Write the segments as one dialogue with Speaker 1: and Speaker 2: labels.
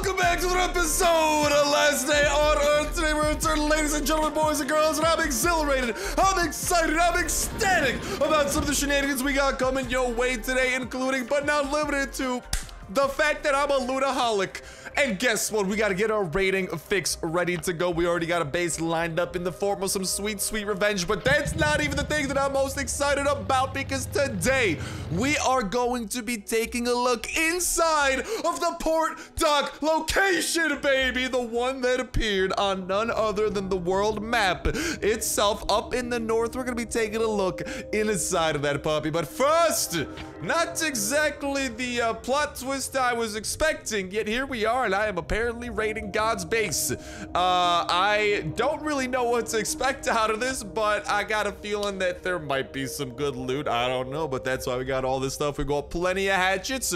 Speaker 1: Welcome back to another episode of Last Day on Earth. Today we're returning, ladies and gentlemen, boys and girls, and I'm exhilarated, I'm excited, I'm ecstatic about some of the shenanigans we got coming your way today, including, but not limited to, the fact that I'm a lootaholic. And guess what? We got to get our rating fix ready to go. We already got a base lined up in the form of some sweet, sweet revenge. But that's not even the thing that I'm most excited about, because today we are going to be taking a look inside of the port dock location, baby. The one that appeared on none other than the world map itself up in the north. We're going to be taking a look inside of that puppy. But first, not exactly the plot twist I was expecting, yet here we are. And I am apparently raiding God's base. I don't really know what to expect out of this, but I got a feeling that there might be some good loot. I don't know, but that's why we got all this stuff. We got plenty of hatchets,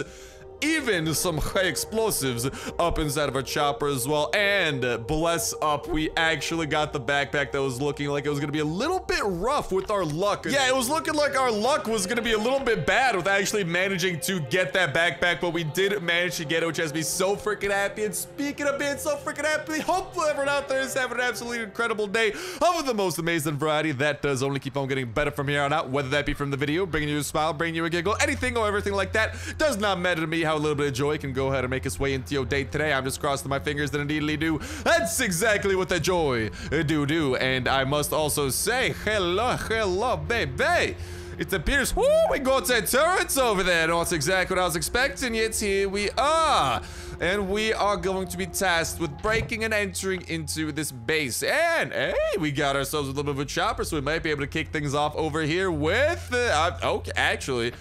Speaker 1: even some high explosives up inside of our chopper as well. And bless up, we actually got the backpack that was looking like it was gonna be a little bit rough with our luck. Yeah, it was looking like our luck was gonna be a little bit bad with actually managing to get that backpack, but we did manage to get it, which has me so freaking happy. And speaking of being so freaking happy, hopefully everyone out there is having an absolutely incredible day of the most amazing variety that does only keep on getting better from here on out, whether that be from the video, bringing you a smile, bringing you a giggle, anything or everything like that does not matter to me. How a little bit of joy can go ahead and make its way into your day today. I'm just crossing my fingers that indeedly do. That's exactly what the joy do. And I must also say, hello, baby. It appears, whoo, we got that turrets over there. Not exactly what I was expecting, yet here we are. And we are going to be tasked with breaking and entering into this base. And, hey, we got ourselves a little bit of a chopper, so we might be able to kick things off over here with, okay, actually,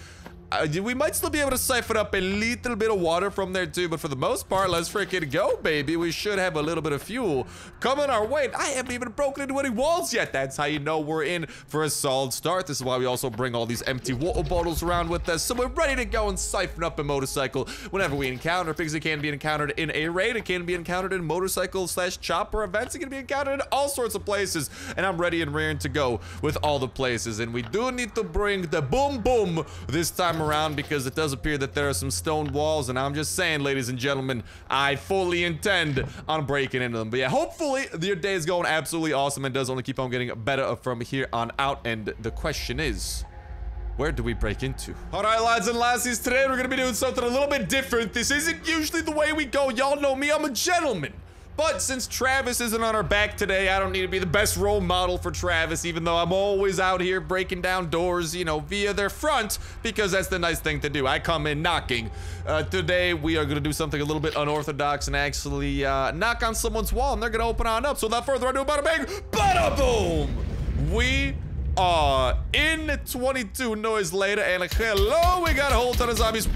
Speaker 1: we might still be able to siphon up a little bit of water from there too, but for the most part, let's freaking go, baby. We should have a little bit of fuel coming our way. I haven't even broken into any walls yet. That's how you know we're in for a solid start. This is why we also bring all these empty water bottles around with us, so we're ready to go and siphon up a motorcycle whenever we encounter, because it can be encountered in a raid, it can be encountered in motorcycle / chopper events, it can be encountered in all sorts of places, and I'm ready and raring to go with all the places. And we do need to bring the boom boom this time around, because it does appear that there are some stone walls, and I'm just saying, ladies and gentlemen, I fully intend on breaking into them. But yeah, hopefully your day is going absolutely awesome and does only keep on getting better from here on out. And the question is, where do we break into? All right, lads and lassies, today we're gonna be doing something a little bit different. This isn't usually the way we go. Y'all know me, I'm a gentleman. But since Travis isn't on our back today, I don't need to be the best role model for Travis, even though I'm always out here breaking down doors, you know, via their front, because that's the nice thing to do. I come in knocking. Today, we are going to do something a little bit unorthodox and actually knock on someone's wall, and they're going to open on up. So without further ado, bada bang, bada boom! We are in 22 noise later, and hello, we got a whole ton of zombies.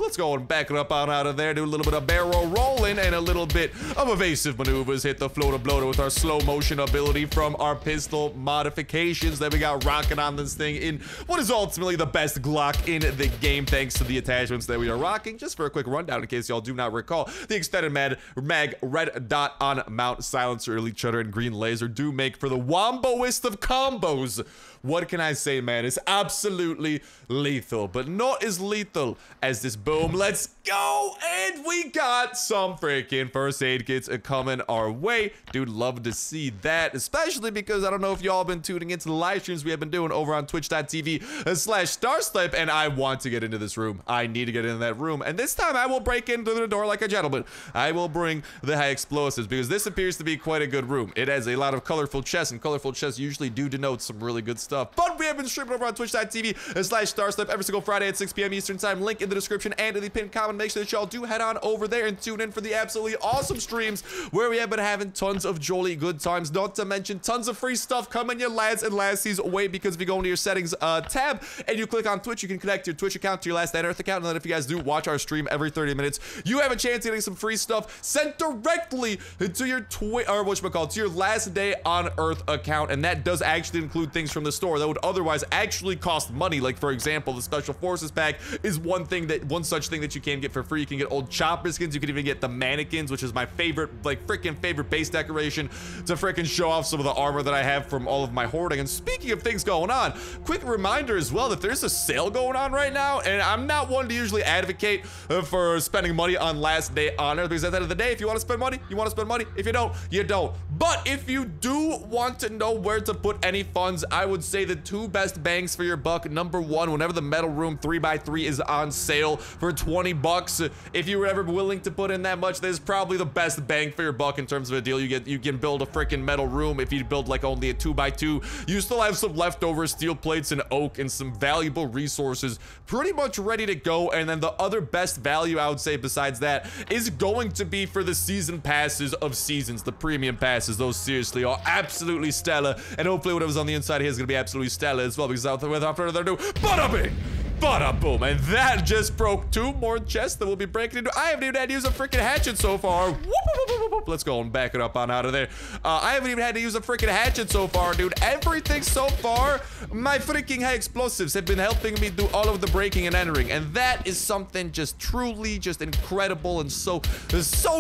Speaker 1: Let's go and back it up on out of there, do a little bit of barrel rolling and a little bit of evasive maneuvers, hit the floater bloater with our slow motion ability from our pistol modifications that we got rocking on this thing in what is ultimately the best Glock in the game, thanks to the attachments that we are rocking. Just for a quick rundown, in case y'all do not recall, the extended mag red dot on mount, silencer, elite shutter, and green laser do make for the womboist of combos. What can I say, man? It's absolutely lethal, but not as lethal as this boom. Let's go! And we got some freaking first aid kits coming our way. Dude, love to see that, especially because I don't know if y'all been tuning into the live streams we have been doing over on twitch.tv/Starsnipe, and I want to get into this room. I need to get into that room, and this time I will break into the door like a gentleman. I will bring the high explosives, because this appears to be quite a good room. It has a lot of colorful chests, and colorful chests usually do denote some really good stuff. But we have been streaming over on twitch.tv/Starsnipe every single Friday at 6 p.m. Eastern time. Link in the description and in the pinned comment. Make sure that y'all do head on over there and tune in for the absolutely awesome streams where we have been having tons of jolly good times, not to mention tons of free stuff coming your lads and lassies way, because if you go into your settings tab and you click on Twitch, you can connect your Twitch account to your Last Day on Earth account, and then if you guys do watch our stream every 30 minutes, you have a chance of getting some free stuff sent directly to your to your Last Day on Earth account, and that does actually include things from the store that would otherwise actually cost money. Like, for example, the Special Forces pack is one such thing that you can get for free. You can get old chopper skins. You can even get the mannequins, which is my favorite, like, freaking favorite base decoration to freaking show off some of the armor that I have from all of my hoarding. And speaking of things going on, quick reminder as well that there's a sale going on right now, and I'm not one to usually advocate for spending money on last day on Earth, because at the end of the day, if you want to spend money, you want to spend money. If you don't, you don't. But if you do want to know where to put any funds, I would say the two best bangs for your buck. Number one, whenever the metal room 3x3 is on sale for 20 bucks, if you were ever willing to put in that much, that is probably the best bang for your buck in terms of a deal. You can build a freaking metal room. If you build like only a 2x2, you still have some leftover steel plates and oak and some valuable resources pretty much ready to go. And then the other best value I would say besides that is going to be for the season passes of seasons, the premium passes. Those seriously are absolutely stellar, and hopefully whatever's on the inside here is gonna be absolutely stellar as well, because without further ado, bada bing, bada boom, and that just broke 2 more chests that we'll be breaking into. I haven't even had to use a freaking hatchet so far. Whoop, whoop, whoop, whoop. Let's go and back it up on out of there. I haven't even had to use a freaking hatchet so far, dude. Everything so far, my freaking high explosives have been helping me do all of the breaking and entering, and that is something just truly just incredible and so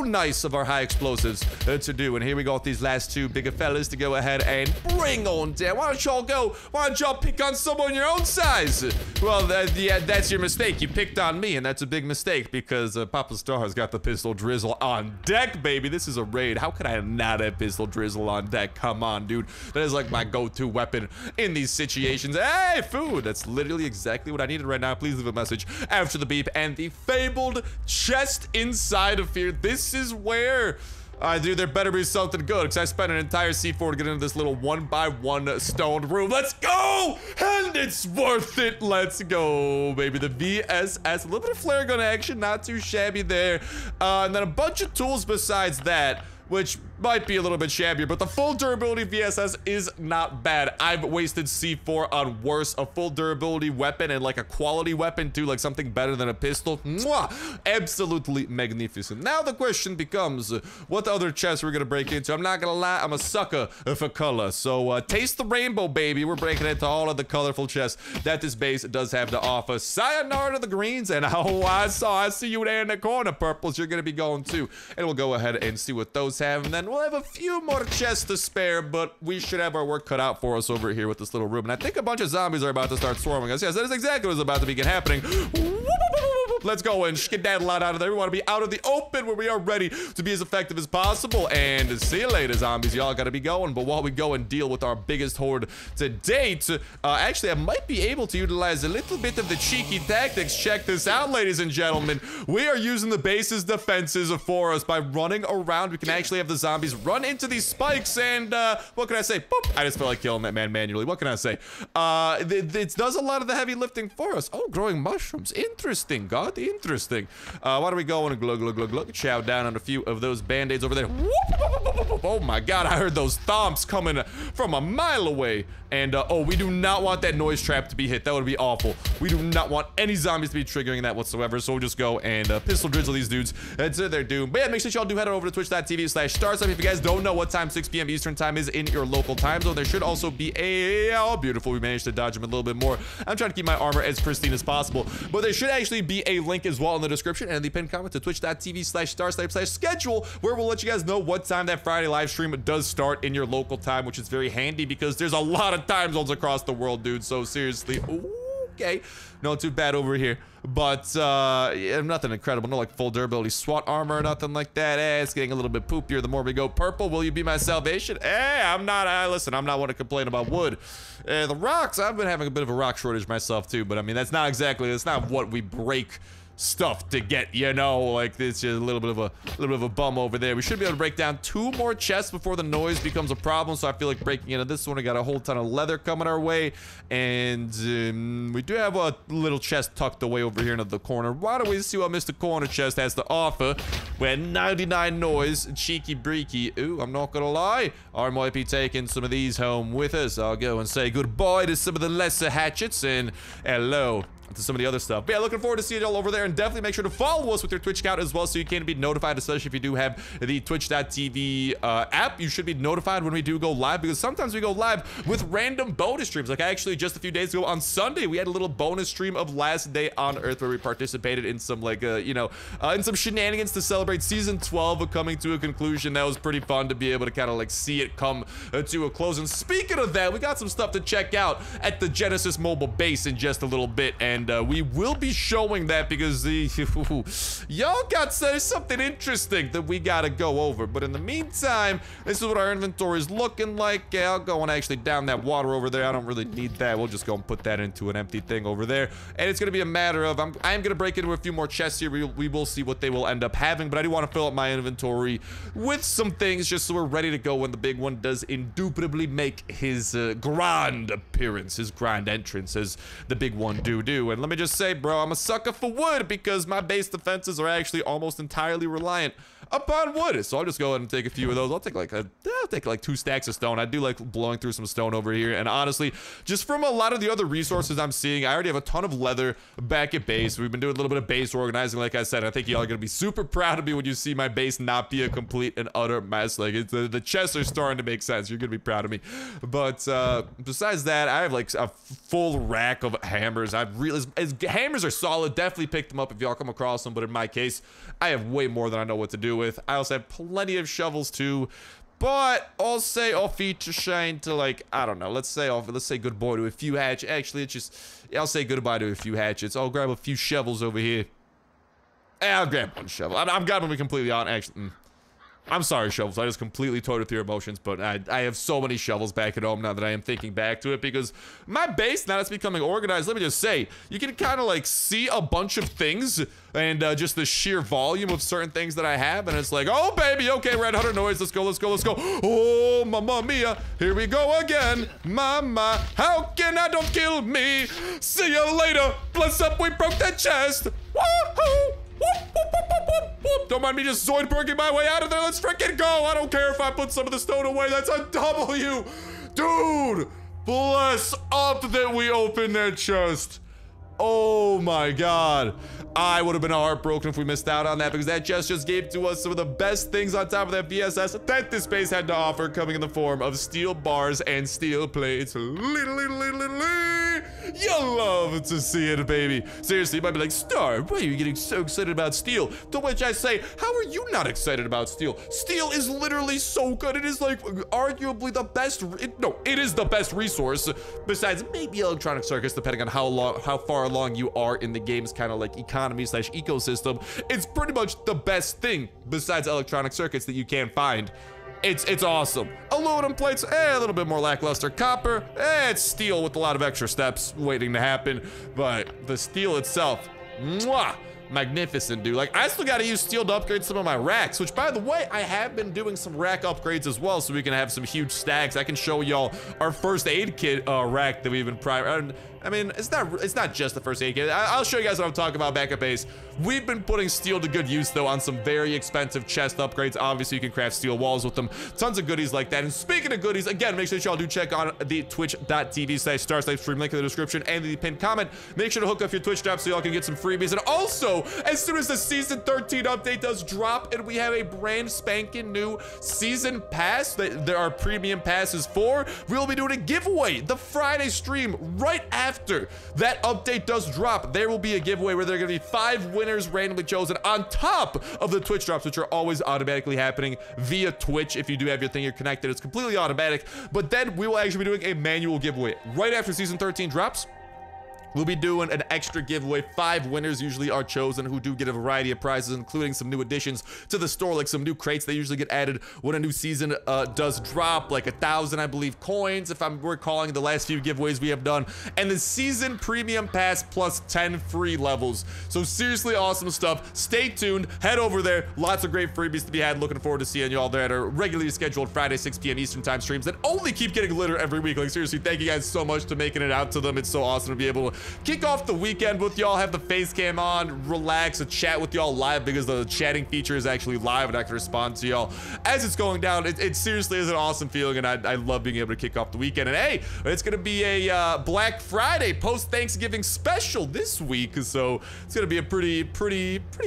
Speaker 1: nice of our high explosives to do. And here we got these last 2 bigger fellas to go ahead and bring on down. Why don't y'all go? Why don't y'all pick on someone your own size? Well, yeah, that's your mistake. You picked on me, and that's a big mistake, because Papa Star has got the pistol drizzle on deck, baby. This is a raid. How could I not have pistol drizzle on deck? Come on, dude. That is like my go-to weapon in these situations. Hey, food. That's literally exactly what I needed right now. Please leave a message after the beep. And the fabled chest inside of here. This is where... dude, there better be something good, because I spent an entire C4 to get into this little 1x1 stoned room. Let's go! And it's worth it. Let's go, baby. The VSS, a little bit of flare gun action, not too shabby there. And then a bunch of tools besides that, which might be a little bit shabbier, but the full durability VSS is not bad. I've wasted C4 on worse. A full durability weapon, and like a quality weapon too, like something better than a pistol. Mwah! Absolutely magnificent. Now the question becomes, what other chests we're gonna break into? I'm not gonna lie, I'm a sucker for color. So taste the rainbow, baby. We're breaking into all of the colorful chests that this base does have to offer. Sayonara to the greens, and oh, I see you there in the corner, purples. You're gonna be going too. And we'll go ahead and see what those have, and then we'll have a few more chests to spare, but we should have our work cut out for us over here with this little room. And I think a bunch of zombies are about to start swarming us. Yes, that is exactly what's about to begin happening. Let's go and skedaddle out of there. We want to be out of the open where we are ready to be as effective as possible. And see you later, zombies. Y'all gotta be going. But while we go and deal with our biggest horde to date, actually, I might be able to utilize a little bit of the cheeky tactics. Check this out, ladies and gentlemen. We are using the base's defenses for us by running around. We can actually have the zombies run into these spikes, and what can I say? Boop. I just felt like killing that man manually. What can I say? It does a lot of the heavy lifting for us. Oh, growing mushrooms. Interesting, God. Interesting. Why don't we go and glug, chow down on a few of those band-aids over there. Oh my God, I heard those thumps coming from a mile away. And oh, we do not want that noise trap to be hit. That would be awful. We do not want any zombies to be triggering that whatsoever. So we'll just go and pistol drizzle these dudes to their doom. But yeah, make sure y'all do head over to twitch.tv/Starsnipe. If you guys don't know what time 6 p.m. Eastern time is in your local time zone, there should also be a, oh, beautiful. We managed to dodge him a little bit more. I'm trying to keep my armor as pristine as possible, but there should actually be a link as well in the description and in the pinned comment to twitch.tv/Starsnipe/schedule, where we'll let you guys know what time that Friday live stream does start in your local time, which is very handy because there's a lot of time zones across the world, dude. So seriously, okay, not too bad over here, but yeah, nothing incredible. No like full durability SWAT armor or nothing like that. It's getting a little bit poopier the more we go. Purple, will you be my salvation? I'm not. Listen, I'm not one to complain about wood. The rocks, I've been having a bit of a rock shortage myself too, but I mean that's not what we break stuff to get, you know, like it's just a little bit of a bum over there. We should be able to break down 2 more chests before the noise becomes a problem, so I feel like breaking into this one. We got a whole ton of leather coming our way, and we do have a little chest tucked away over here into the corner. Why don't we see what Mr. Corner Chest has to offer? We're 99 noise, cheeky breaky. Ooh, I'm not gonna lie, I might be taking some of these home with us. I'll go and say goodbye to some of the lesser hatchets, and hello into some of the other stuff. But yeah, looking forward to seeing y'all over there, and definitely make sure to follow us with your Twitch account as well, so you can be notified, especially if you do have the twitch.tv app. You should be notified when we do go live, because sometimes we go live with random bonus streams. Like actually just a few days ago on Sunday, we had a little bonus stream of Last Day on Earth where we participated in some like in some shenanigans to celebrate season 12 coming to a conclusion. That was pretty fun to be able to kind of like see it come to a close. And speaking of that, we got some stuff to check out at the Genesis mobile base in just a little bit, and we will be showing that because y'all got something interesting that we gotta go over. But in the meantime, this is what our inventory is looking like. Yeah, I'll go and actually down that water over there. I don't really need that. We'll just go and put that into an empty thing over there, and it's gonna be a matter of I'm gonna break into a few more chests here. We will see what they will end up having, but I do want to fill up my inventory with some things just so we're ready to go when the big one does indubitably make his grand appearance, his grand entrance, as the big one do. And let me just say, bro, I'm a sucker for wood because my base defenses are actually almost entirely reliant upon wood. So I'll just go ahead and take a few of those. I'll take like 2 stacks of stone. I do like blowing through some stone over here, and honestly, just from a lot of the other resources I'm seeing, I already have a ton of leather back at base. We've been doing a little bit of base organizing, like I said. I think y'all are gonna be super proud of me when you see my base not be a complete and utter mess. Like the chests are starting to make sense. You're gonna be proud of me. But besides that, I have like a full rack of hammers. Hammers are solid. Definitely pick them up if y'all come across them, but in my case, I have way more than I know what to do with. I also have plenty of shovels too, but I'll say off each shine to, like, I don't know, let's say goodbye to a few hatchets. Actually, it's just, I'll say goodbye to a few hatchets. I'll grab a few shovels over here. I'll grab one shovel. I'm grabbing me completely on, actually. I'm sorry, shovels. I just completely toyed with your emotions, but I have so many shovels back at home now that I am thinking back to it, because my base, now it's becoming organized. Let me just say, you can kind of like see a bunch of things and just the sheer volume of certain things that I have, and it's like, oh baby, okay, Red Hunter noise, let's go, let's go, let's go. Oh, mamma mia, here we go again. Mama, how can I don't kill me? See you later. Bless up, we broke that chest. Woohoo! Whoop, whoop, whoop, whoop, whoop, whoop. Don't mind me just Zoidberging my way out of there. Let's freaking go. I don't care if I put some of the stone away. That's a W. Dude, bless up that we opened that chest. Oh my god. I would have been heartbroken if we missed out on that, because that chest just gave to us some of the best things on top of that VSS that this base had to offer, coming in the form of steel bars and steel plates. You love to see it, baby. Seriously, you might be like, Star, why are you getting so excited about steel? To which I say, how are you not excited about steel? Steel is literally so good. It is like arguably the best, it is the best resource, besides maybe electronic circuits, depending on how far along you are in the game's kind of like economy/ecosystem. It's pretty much the best thing besides electronic circuits that you can find. It's awesome. Aluminum plates, a little bit more lackluster. Copper, it's steel with a lot of extra steps waiting to happen. But the steel itself, mwah, magnificent, dude. Like, I still gotta use steel to upgrade some of my racks, which, by the way, I have been doing some rack upgrades as well, so we can have some huge stacks. I can show y'all our first aid kit rack that we've been I mean, it's not just the first aid kit. I'll show you guys what I'm talking about back at base. We've been putting steel to good use, though, on some very expensive chest upgrades. Obviously, you can craft steel walls with them. Tons of goodies like that. And speaking of goodies, again, make sure that y'all do check on the twitch.tv/Starsnipe stream, link in the description and the pinned comment. Make sure to hook up your Twitch drop so y'all can get some freebies. And also, as soon as the season 13 update does drop and we have a brand spanking new season pass that there are premium passes for, we'll be doing a giveaway the Friday stream right after that update does drop. There will be a giveaway where there are going to be 5 winners randomly chosen on top of the Twitch drops, which are always automatically happening via Twitch. If you do have your thing, you're connected, it's completely automatic. But then we will actually be doing a manual giveaway right after season 13 drops. We'll be doing an extra giveaway. 5 winners usually are chosen who do get a variety of prizes, including some new additions to the store, like some new crates that usually get added when a new season does drop, like 1,000, I believe, coins, if I'm recalling the last few giveaways we have done, and the season premium pass plus 10 free levels. So seriously awesome stuff. Stay tuned. Head over there. Lots of great freebies to be had. Looking forward to seeing you all there at our regularly scheduled Friday 6 p.m. Eastern time streams that only keep getting litter every week. Like, seriously, thank you guys so much for making it out to them. It's so awesome to be able kick off the weekend with y'all, have the face cam on, relax, and chat with y'all live because the chatting feature is actually live and I can respond to y'all as it's going down. It seriously is an awesome feeling, and I love being able to kick off the weekend. And hey, it's gonna be a Black Friday post-Thanksgiving special this week, so it's gonna be a pretty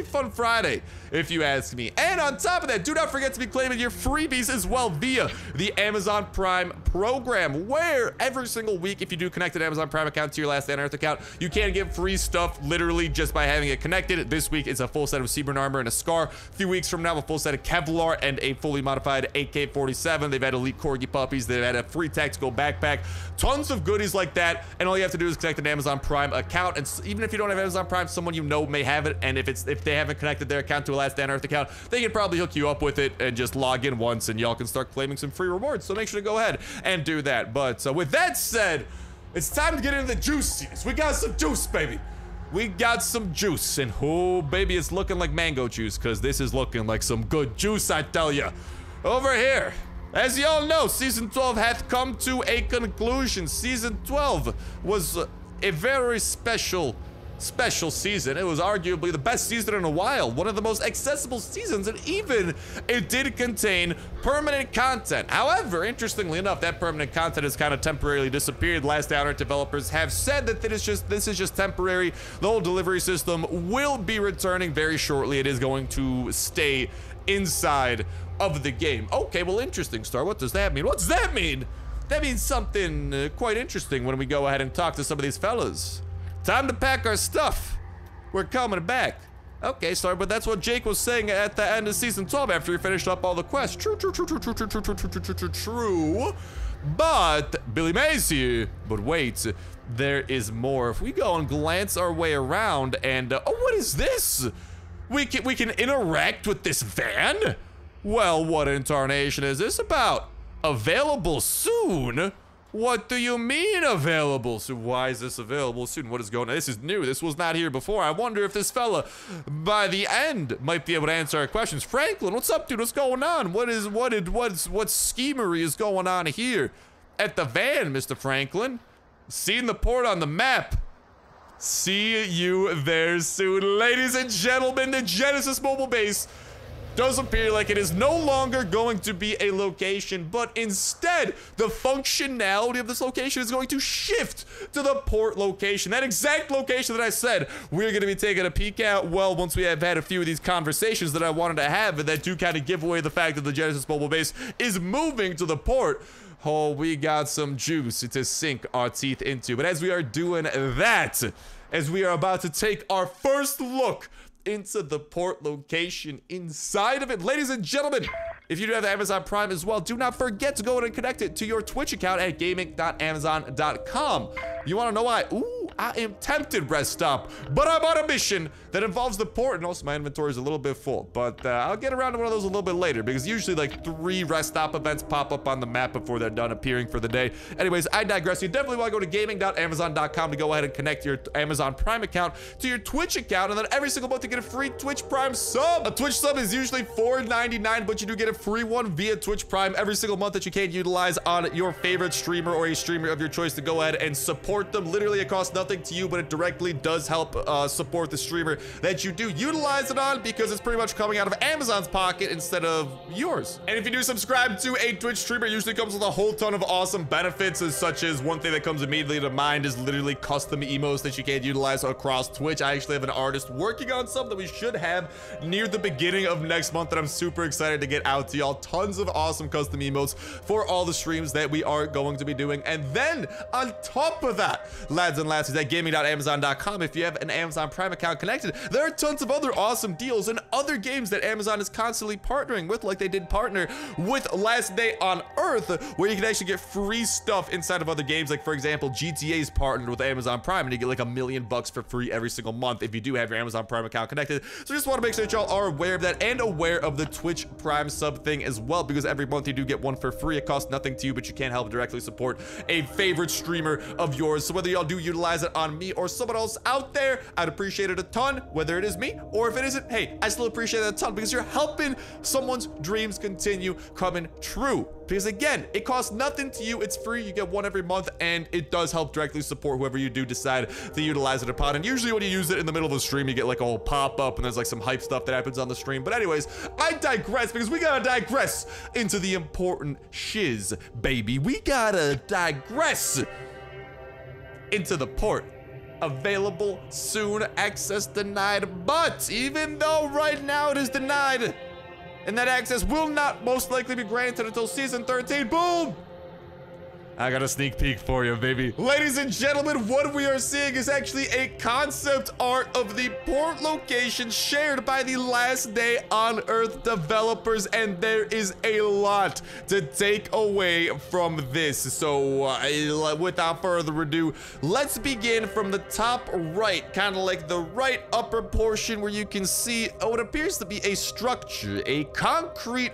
Speaker 1: fun Friday, if you ask me. And on top of that, do not forget to be claiming your freebies as well via the Amazon Prime program, where every single week, if you do connect an Amazon Prime account to your Last Day on Earth account, you can get free stuff literally just by having it connected. This week it's a full set of Seaburn armor and a scar. A few weeks from now, a full set of Kevlar and a fully modified AK-47. They've had elite corgi puppies. They've had a free tactical backpack. Tons of goodies like that. And all you have to do is connect an Amazon Prime account. And even if you don't have Amazon Prime, someone you know may have it. And if they haven't connected their account to a Last Day on Earth account, they can probably hook you up with it and just log in once, and y'all can start claiming some free rewards. So make sure to go ahead and do that. But with that said, it's time to get into the juices. We got some juice, baby. We got some juice, and oh, baby, it's looking like mango juice, because this is looking like some good juice, I tell ya. Over here, as y'all know, Season 12 hath come to a conclusion. Season 12 was a very special season. It was arguably the best season in a while, one of the most accessible seasons, and even it did contain permanent content. However, interestingly enough, that permanent content has kind of temporarily disappeared. Last Day on Earth developers have said that this is just temporary. The whole delivery system will be returning very shortly. It is going to stay inside of the game. Okay, well, interesting, Star. What does that mean? What does that mean? That means something quite interesting when we go ahead and talk to some of these fellas. Time to pack our stuff. We're coming back. Okay, sorry, but that's what Jake was saying at the end of Season 12 after he finished up all the quests. True. But Billy Mays here. But wait, there is more. If we go and glance our way around and... oh, what is this? We can interact with this van? Well, what in tarnation is this about? Available soon? What do you mean available soon? Why is this available soon? What is going on? This is new. This was not here before. I wonder if this fella, by the end, might be able to answer our questions. Franklin, what's up, dude? What's going on? What schemery is going on here at the van, Mr. Franklin? Seen the port on the map. See you there soon. Ladies and gentlemen, the Genesis mobile base does appear like it is no longer going to be a location, but instead the functionality of this location is going to shift to the port location. That exact location that I said we're going to be taking a peek at, well, once we have had a few of these conversations that I wanted to have and that do kind of give away the fact that the Genesis mobile base is moving to the port. Oh, we got some juice to sink our teeth into. But as we are doing that, as we are about to take our first look into the port location inside of it, ladies and gentlemen, if you do have the Amazon Prime as well, do not forget to go ahead and connect it to your Twitch account at gaming.amazon.com. You want to know why? Ooh, I am tempted, rest stop, but I'm on a mission that involves the port, and also my inventory is a little bit full, but I'll get around to one of those a little bit later, because usually like 3 rest stop events pop up on the map before they're done appearing for the day. Anyways, I digress. You definitely want to go to gaming.amazon.com to go ahead and connect your Amazon Prime account to your Twitch account, and then every single month you get a free Twitch Prime sub. A Twitch sub is usually $4.99, but you do get a free one via Twitch Prime every single month that you can utilize on your favorite streamer or a streamer of your choice to go ahead and support them. Literally, it costs nothing to you, but it directly does help support the streamer that you do utilize it on, because it's pretty much coming out of Amazon's pocket instead of yours. And if you do subscribe to a Twitch streamer, it usually comes with a whole ton of awesome benefits, such as one thing that comes immediately to mind is literally custom emotes that you can utilize across Twitch. I actually have an artist working on something that we should have near the beginning of next month that I'm super excited to get out to y'all. Tons of awesome custom emotes for all the streams that we are going to be doing. And then on top of that, lads and lassies, at gaming.amazon.com, if you have an Amazon Prime account connected, there are tons of other awesome deals and other games that Amazon is constantly partnering with, like they did partner with Last Day on Earth, where you can actually get free stuff inside of other games. Like, for example, GTA's partnered with Amazon Prime, and you get like $1 million for free every single month if you do have your Amazon Prime account connected. So just want to make sure that y'all are aware of that and aware of the Twitch Prime sub thing as well, because every month you do get one for free. It costs nothing to you, but you can't help directly support a favorite streamer of yours. So whether y'all do utilize has it on me or someone else out there, I'd appreciate it a ton, whether it is me or if it isn't. Hey, I still appreciate it a ton because you're helping someone's dreams continue coming true. Because again, it costs nothing to you. It's free. You get one every month, and it does help directly support whoever you do decide to utilize it upon. And usually when you use it in the middle of a stream, you get like a whole pop-up and there's like some hype stuff that happens on the stream. But anyways, I digress because we gotta digress into the important shiz, baby. We gotta digress into the port. Available soon, access denied. But even though right now it is denied, and that access will not most likely be granted until season 13, boom! I got a sneak peek for you, baby. Ladies and gentlemen, what we are seeing is actually a concept art of the port location shared by the Last Day on Earth developers, and there is a lot to take away from this. So without further ado, let's begin from the top right, kind of like the right upper portion where you can see what appears to be a structure, a concrete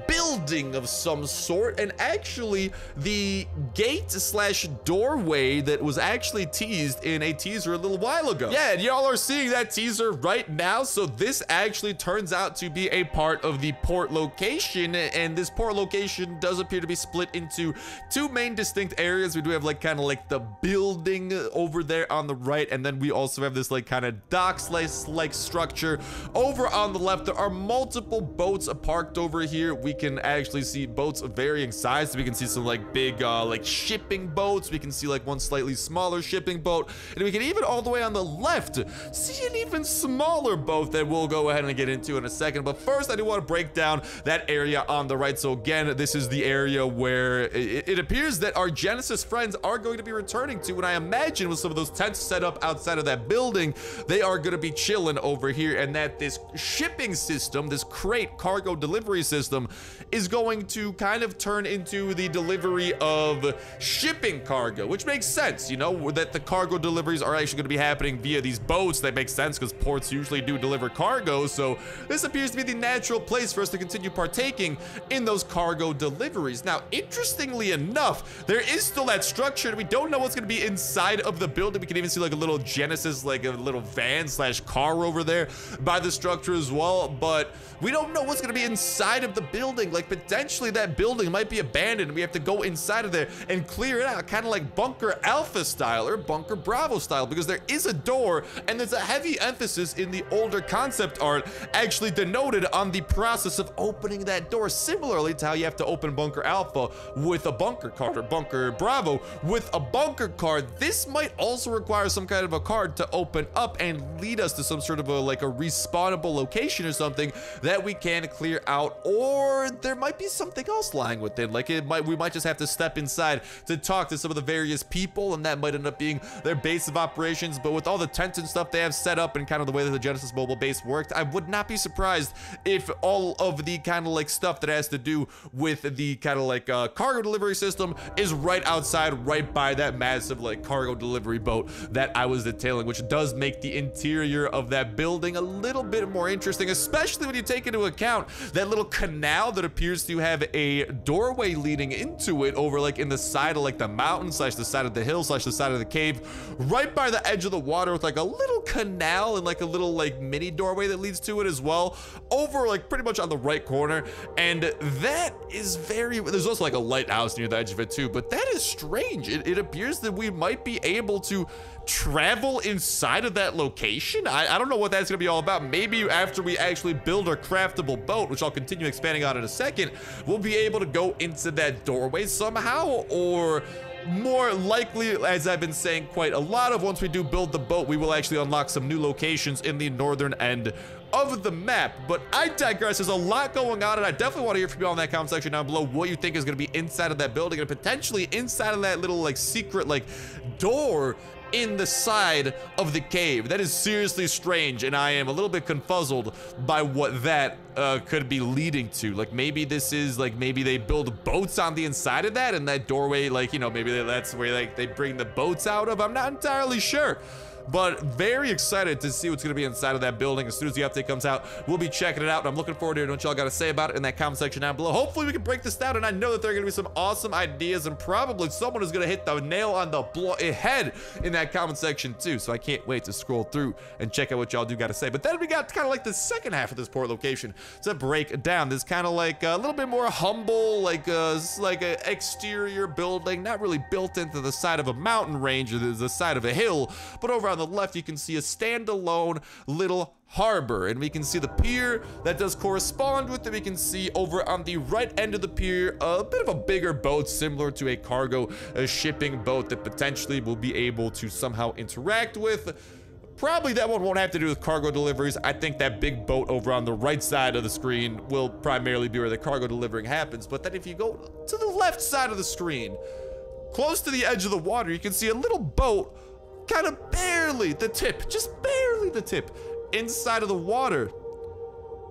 Speaker 1: building of some sort, and actually the gate slash doorway that was actually teased in a teaser a little while ago. Yeah, and y'all are seeing that teaser right now. So this actually turns out to be a part of the port location, and this port location does appear to be split into two main distinct areas. We do have like kind of like the building over there on the right, and then we also have this like kind of docks like structure over on the left. There are multiple boats parked over here. We can actually see boats of varying size. We can see some like big like shipping boats. We can see like one slightly smaller shipping boat, and we can even all the way on the left see an even smaller boat that we'll go ahead and get into in a second. But first, I do want to break down that area on the right. So again, this is the area where it appears that our Genesis friends are going to be returning to, and I imagine with some of those tents set up outside of that building, they are going to be chilling over here, and that this shipping system, this crate cargo delivery system, is going to kind of turn into the delivery of shipping cargo, which makes sense, you know, that the cargo deliveries are actually going to be happening via these boats. That makes sense because ports usually do deliver cargo, so this appears to be the natural place for us to continue partaking in those cargo deliveries. Now, interestingly enough, there is still that structure, and we don't know what's going to be inside of the building. We can even see like a little Genesis, like a little van slash car over there by the structure as well, but we don't know what's going to be inside of the building. Like potentially that building might be abandoned. We have to go inside of there and clear it out, kind of like Bunker Alpha style or Bunker Bravo style, because there is a door, and there's a heavy emphasis in the older concept art actually denoted on the process of opening that door, similarly to how you have to open Bunker Alpha with a bunker card or Bunker Bravo with a bunker card. This might also require some kind of a card to open up and lead us to some sort of a like a respawnable location or something that we can clear out, or there might be something else lying within. Like we might just have to step inside to talk to some of the various people, and that might end up being their base of operations. But with all the tents and stuff they have set up and kind of the way that the Genesis mobile base worked, I would not be surprised if all of the kind of like stuff that has to do with the kind of like cargo delivery system is right outside, right by that massive like cargo delivery boat that I was detailing, which does make the interior of that building a little bit more interesting, especially when you take into account that little canal that appears to have a doorway leading into it over like in the side of like the mountain slash the side of the hill slash the side of the cave, right by the edge of the water, with like a little canal and like a little like mini doorway that leads to it as well, over like pretty much on the right corner. And that is very, there's also like a lighthouse near the edge of it too, but that is strange. It appears that we might be able to travel inside of that location. I don't know what that's gonna be all about. Maybe after we actually build our craftable boat, which I'll continue expanding on in a second, we'll be able to go into that doorway somehow, or more likely, as I've been saying quite a lot of, once we do build the boat, we will actually unlock some new locations in the northern end of the map. But I digress. There's a lot going on, and I definitely want to hear from you all in that comment section down below what you think is going to be inside of that building, and potentially inside of that little like secret like door in the side of the cave. That is seriously strange, and I am a little bit confuzzled by what that could be leading to. Like maybe this is like, maybe they build boats on the inside of that, and that doorway, like, you know, maybe that's where like they bring the boats out of. I'm not entirely sure. but very excited to see what's going to be inside of that building. As soon as the update comes out, we'll be checking it out, and I'm looking forward to hearing what y'all got to say about it in that comment section down below. Hopefully we can break this down, and I know that there are going to be some awesome ideas, and probably someone is going to hit the nail on the head in that comment section too, so I can't wait to scroll through and check out what y'all do got to say. But then we got kind of like the second half of this port location to break down. This kind of like a little bit more humble, like a exterior building, not really built into the side of a mountain range or the side of a hill, but over on the left you can see a standalone little harbor, and we can see the pier that does correspond with it. We can see over on the right end of the pier a bit of a bigger boat similar to a cargo shipping boat that potentially we'll be able to somehow interact with. Probably that one won't have to do with cargo deliveries. I think that big boat over on the right side of the screen will primarily be where the cargo delivering happens. But then if you go to the left side of the screen, close to the edge of the water, you can see a little boat, kind of barely the tip, just barely the tip, inside of the water.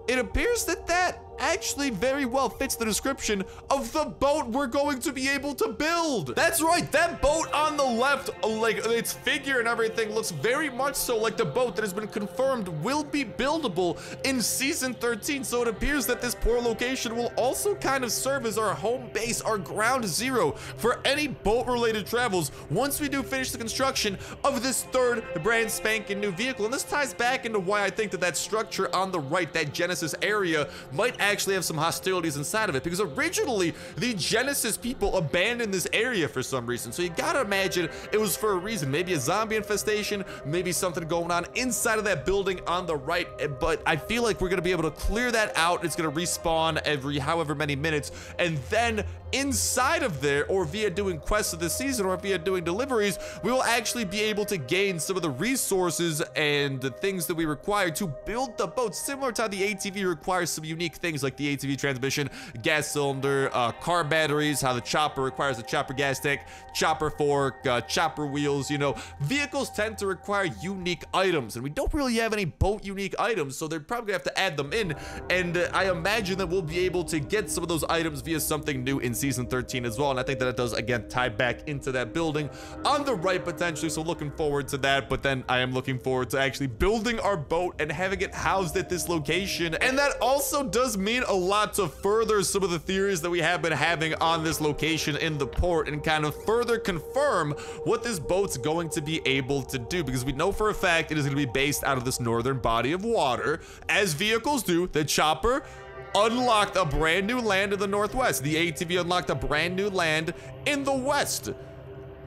Speaker 1: It appears that that actually very well fits the description of the boat we're going to be able to build. That's right, that boat on the left, like its figure and everything looks very much so like the boat that has been confirmed will be buildable in season 13. So it appears that this poor location will also kind of serve as our home base, our ground zero for any boat related travels once we do finish the construction of this third brand spanking new vehicle. And this ties back into why I think that that structure on the right, that Genesis area, might actually have some hostilities inside of it, because originally the Genesis people abandoned this area for some reason. So you gotta imagine it was for a reason, maybe a zombie infestation, maybe something going on inside of that building on the right. But I feel like we're gonna be able to clear that out. It's gonna respawn every however many minutes, and then inside of there, or via doing quests of the season, or via doing deliveries, we will actually be able to gain some of the resources and the things that we require to build the boat, similar to how the ATV requires some unique things like the ATV transmission, gas cylinder, car batteries, how the chopper requires a chopper gas tank, chopper fork, chopper wheels. You know, vehicles tend to require unique items, and we don't really have any boat unique items, so they're probably gonna have to add them in. And I imagine that we'll be able to get some of those items via something new in season 13 as well. And I think that it does again tie back into that building on the right potentially, so looking forward to that. But then I am looking forward to actually building our boat and having it housed at this location, and that also does mean a lot to further some of the theories that we have been having on this location in the port, and kind of further confirm what this boat's going to be able to do, because we know for a fact it is going to be based out of this northern body of water, as vehicles do. The chopper unlocked a brand new land in the northwest. The ATV unlocked a brand new land in the west.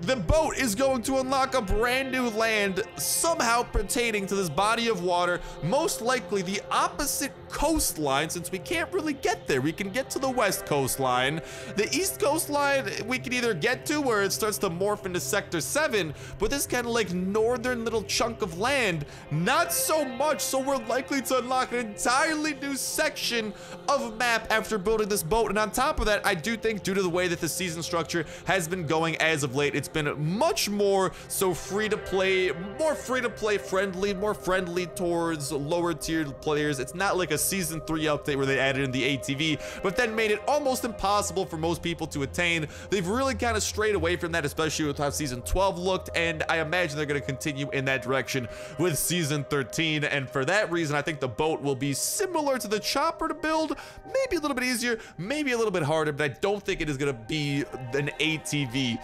Speaker 1: The boat is going to unlock a brand new land somehow pertaining to this body of water, most likely the opposite coastline, since we can't really get there. We can get to the west coastline. The east coastline we can either get to where it starts to morph into sector 7, but this kind of like northern little chunk of land, not so much. So we're likely to unlock an entirely new section of map after building this boat. And on top of that, I do think due to the way that the season structure has been going as of late, it's been much more so free to play, more free to play friendly, more friendly towards lower tiered players. It's not like a season 3 update where they added in the ATV but then made it almost impossible for most people to attain. They've really kind of strayed away from that, especially with how season 12 looked, and I imagine they're going to continue in that direction with season 13. And for that reason, I think the boat will be similar to the chopper to build, maybe a little bit easier, maybe a little bit harder, but I don't think it is going to be an ATV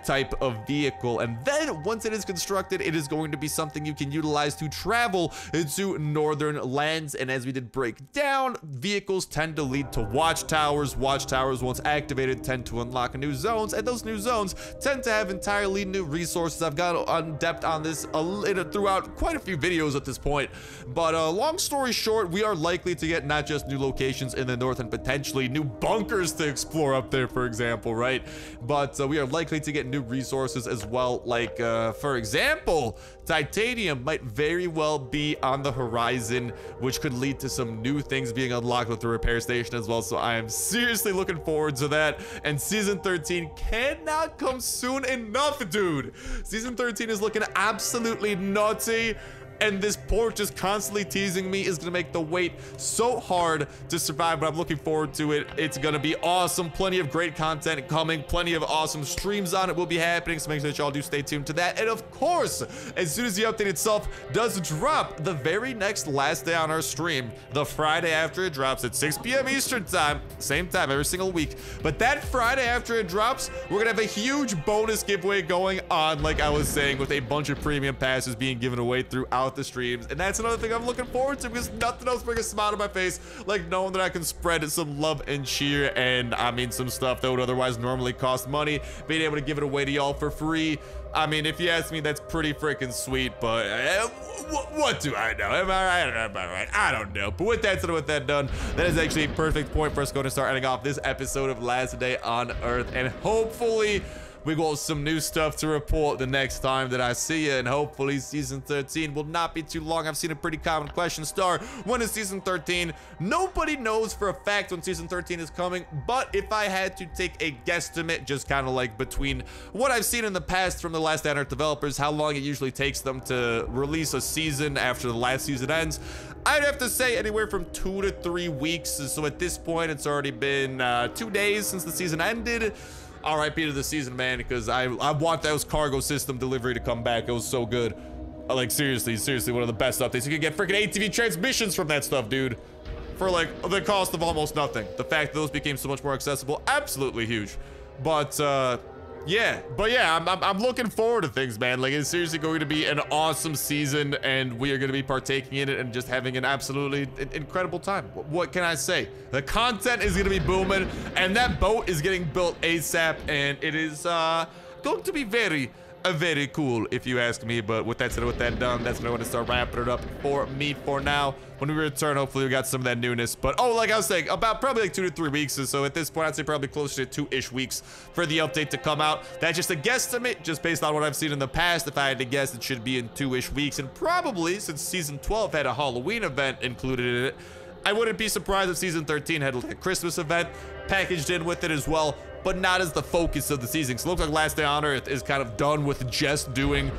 Speaker 1: type of vehicle. And then once it is constructed, it is going to be something you can utilize to travel into northern lands. And as we did break down, vehicles tend to lead to watchtowers. Watchtowers, once activated, tend to unlock new zones, and those new zones tend to have entirely new resources. I've got on depth on this throughout quite a few videos at this point, but long story short, we are likely to get not just new locations in the north and potentially new bunkers to explore up there, for example, right? But we are likely to get new resources as well, like for example, titanium might very well be on the horizon, which could lead to some new things being unlocked with the repair station as well. So I am seriously looking forward to that, and season 13 cannot come soon enough, dude. Season 13 is looking absolutely nutty. and this port just constantly teasing me is gonna make the wait so hard to survive, but I'm looking forward to it. It's gonna be awesome. Plenty of great content coming, plenty of awesome streams on it will be happening, so make sure that y'all do stay tuned to that. And of course, as soon as the update itself does drop, the very next last day on our stream, the Friday after it drops at 6 p.m. Eastern time, same time every single week, but that Friday after it drops, we're gonna have a huge bonus giveaway going on, like I was saying, with a bunch of premium passes being given away throughout the streams. And that's another thing I'm looking forward to, because nothing else brings a smile to my face like knowing that I can spread some love and cheer, and I mean some stuff that would otherwise normally cost money, being able to give it away to y'all for free. I mean, if you ask me, that's pretty freaking sweet, but what do I know? Am I right or am I right? I don't know. But with that said, with that done, that is actually a perfect point for us going to start ending off this episode of Last Day on Earth, and hopefully we got some new stuff to report the next time that I see you, and hopefully season 13 will not be too long. I've seen a pretty common question, Star, when is season 13? Nobody knows for a fact when season 13 is coming, but if I had to take a guesstimate, just kind of like between what I've seen in the past from the Last Day on Earth developers, how long it usually takes them to release a season after the last season ends, I'd have to say anywhere from 2 to 3 weeks. So at this point, it's already been 2 days since the season ended. RIP to the season, man, because I want those cargo system delivery to come back. It was so good. Like, seriously, one of the best updates. You can get freaking ATV transmissions from that stuff, dude, for like the cost of almost nothing. The fact that those became so much more accessible, absolutely huge. But yeah, I'm looking forward to things, man. Like, it's seriously going to be an awesome season, and we are going to be partaking in it and just having an absolutely incredible time. What can I say? The content is going to be booming, and that boat is getting built ASAP, and it is going to be very cool, if you ask me. But with that said, with that done, that's when I want to start wrapping it up for me for now. When we return, hopefully we got some of that newness. But oh, like I was saying, about probably like 2 to 3 weeks. So at this point, I'd say probably closer to 2-ish weeks for the update to come out. That's just a guesstimate, just based on what I've seen in the past. If I had to guess, it should be in 2-ish weeks. And probably, since season 12 had a Halloween event included in it, I wouldn't be surprised if season 13 had like a Christmas event packaged in with it as well, but not as the focus of the season. So it looks like Last Day on Earth is kind of done with just doing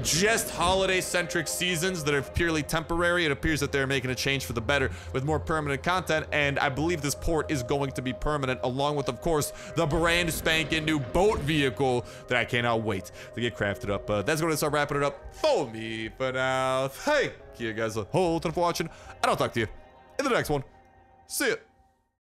Speaker 1: holiday-centric seasons that are purely temporary. It appears that they're making a change for the better with more permanent content, and I believe this port is going to be permanent, along with, of course, the brand spanking new boat vehicle that I cannot wait to get crafted up. That's going to start wrapping it up for me for now. Thank you guys a whole ton for watching, and I'll talk to you in the next one. See ya.